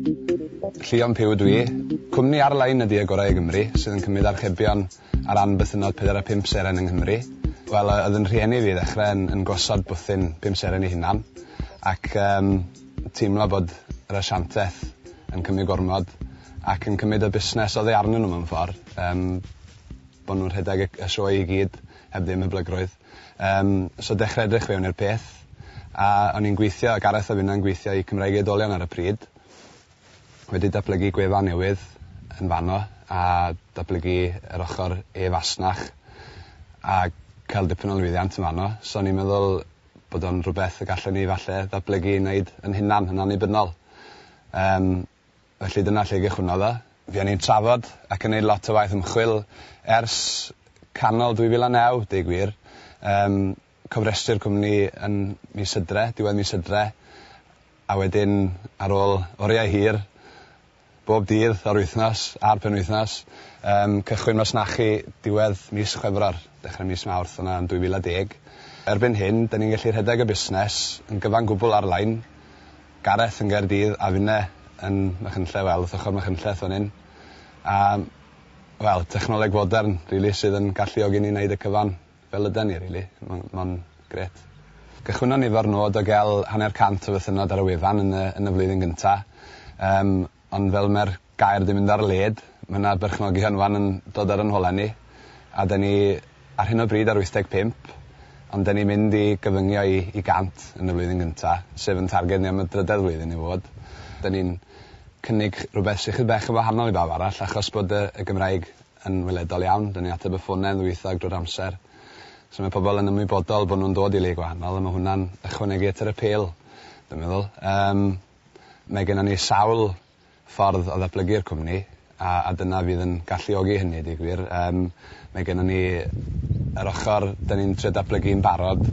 Llion Piw dwi. Cwmni ar Llion ydi y gorau i Gymru, sydd yn cymryd archebion ar ran bythynod 45 seren yng Nghymru. Wel, oedd yn rhieni fi ddechrau yn gosod bwthyn 5 seren i hunan, ac teimlo bod yr asiantaeth yn cymryd gormod ac yn cymryd y busnes oedd ei arnyn nhw mewn ffordd. Bod nhw'n rhedeg y sioe i gyd heb ddim y blygrwydd. So dechrau edrych fewn i'r peth, a o'n i'n gweithio, Gareth a finna'n gweithio i Cymraeg Oedolion ar y pryd. Wedi datblygu gwefan newydd yn fanno a datblygu yr ochr e-fasnach a cael dipyn o lwyddiant yn fanno. So o'n i'n meddwl bod o'n rhywbeth y gallwn ni falle datblygu i wneud yn hunan, yn annibynnol. Felly dyna lle gychwynnodd o. Fuon ni'n trafod ac yn gwneud lot o waith ymchwil ers canol 2009, deg gwir. Cofrestru'r cwmni yn mis Hydre, diwedd mis Hydre, a wedyn ar ôl oriau hir, bob dydd o'r wythnos a'r penwythnos, cychwyn masnachu diwedd mis Chwefror, dechrau mis Mawrth yna yn 2010. Erbyn hyn, da ni'n gallu rhedeg y busnes yn gyfan gwbl ar Llion. Gareth yn Gaerdydd a finne yn Machynlleth, wel, wrth ochr Machynlleth fan hyn. A, wel, technoleg fodern, rili, sydd yn galluogi ni wneud y cyfan fel yden ni, rili. Mae'n gret. Cychwynon ni fo'r nod o gael 100 o fythynod ar y wefan yn y flwyddyn gyntaf. Ond fel mae'r gair di mynd ar led, mae yna berchnogion fan yn dod ar yn hola ni. A da ni ar hyn o bryd ar 85, ond da ni'n mynd i gyfyngio i 100 yn y flwyddyn gyntaf, sef yn targed ni am y drydedd flwyddyn i fod. Da ni'n cynnig rhywbeth sy'n chydig bach yn wahanol i bawb arall, achos bod y Gymraeg yn weledol iawn. Da ni ateb y ffonau yn ddwyieithog drwy'r amser. So mae pobl yn ymwybodol bod nhw'n dod i le gwahanol, a mae hwnna'n ychwanegu at yr apêl, dwi'n meddwl. Mae gennym ni sawl ffordd o ddatblygu'r cwmni, a dyna fydd yn galluogi hynny, dig gwir. Mae gennym ni yr ochr da ni'n trio datblygu'n barod,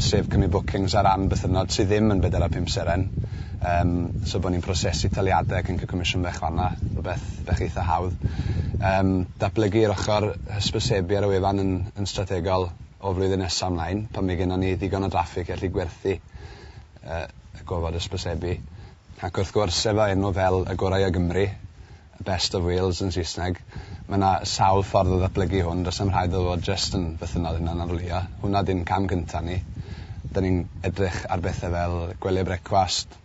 sef cymryd bookings ar ran bythynod sydd ddim yn 45 seren. So bod ni'n prosesu taliadau ac yn cael comisiwn bech fanna, rhywbeth bech eitha hawdd. Datblygu'r ochr hysbysebu ar y wefan yn strategol o flwyddyn nesaf ymlaen, pan mae gennym ni ddigon o draffig gallu gwerthu y gofod hysbysebu. Ac wrth gwrs, efo enw fel y gorau o Gymru, Best of Wales yn Saesneg, mae yna sawl ffordd o ddatblygu hwn, does am rhaid o fod jyst yn bythynod yna'n arwylio. Hwna di'n cam gyntaf ni. Da ni'n edrych ar bethau fel gwely brecwast,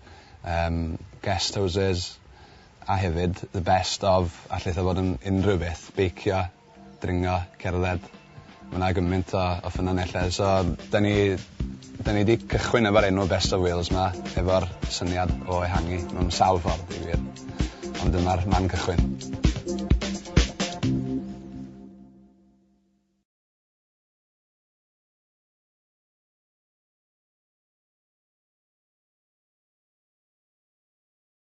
guest houses, a hefyd the best of, allai dda fod yn unrhyw beth, beicio, dringo, cerdded. Mae yna gymaint o ffynonellau. So, da ni wedi cychwyn efo'r enw Best of Wales yma, efo'r syniad o ehangu mewn sawl ffordd, i wir. Ond dyma'r man cychwyn.